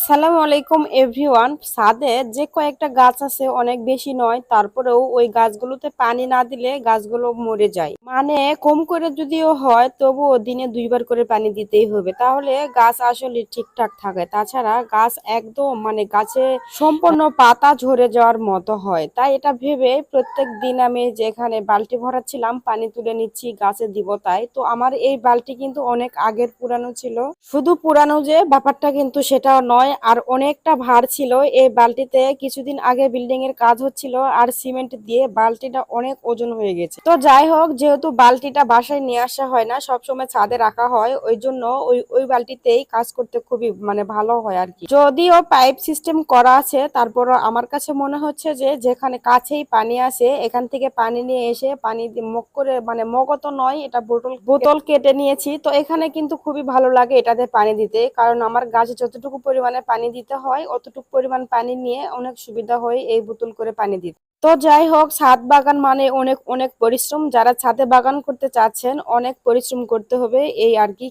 সালাম আলাইকুম এভরিওয়ান। ছাদে যে কয়েকটা গাছ আছে অনেক বেশি নয়, তারপরেও ওই গাছগুলোতে পানি না দিলে গাছগুলো মরে যায়। মানে কম করে যদিও হয় তবুও দিনে 2বার করে পানি দিতেই হবে, তাহলে গাছ আসলে ঠিকঠাক থাকে। তাছাড়া গাছ একদম গাছে সম্পূর্ণ পাতা ঝরে যাওয়ার মতো হয়। তাই এটা ভেবে প্রত্যেক দিন আমি যেখানে বালতি ভরাচ্ছিলাম পানি তুলে নিচ্ছি গাছে দিব। তাই তো আমার এই বালতি কিন্তু অনেক আগের পুরানো ছিল। শুধু পুরানো যে ব্যাপারটা কিন্তু সেটাও নয়, আর অনেকটা ভার ছিল এই বালতিতে। কিছুদিন আগে বিল্ডিং এর কাজ হচ্ছিল আর সিমেন্ট দিয়ে বালতিটা অনেক ওজন হয়ে গেছে। তো যাই হোক, যেহেতু বালতিটা বাসায় নিয়ে আসা হয় না, সবসময় ছাদে রাখা হয়, ওই জন্য ওই বালতিতেই কাজ করতে খুবই ভালো হয় আর কি। যদিও পাইপ সিস্টেম করা আছে, তারপর আমার কাছে মনে হচ্ছে যে যেখানে কাছেই পানি আছে এখান থেকে পানি নিয়ে এসে পানি মগ করে মগত নয়, এটা বোতল বোতল কেটে নিয়েছি। তো এখানে কিন্তু খুবই ভালো লাগে এটাতে পানি দিতে, কারণ আমার গাছে যতটুকু পরিমাণে পানি দিতে হয় অতটুকু পরিমাণ পানি নিয়ে অনেক সুবিধা হয় এই বোতল করে পানি দিতে। তো যাই হোক, ছাদ বাগান মানে অনেক অনেক পরিশ্রম। যারা ছাদে বাগান করতে চাচ্ছেন অনেক পরিশ্রম করতে হবে এই আর কি।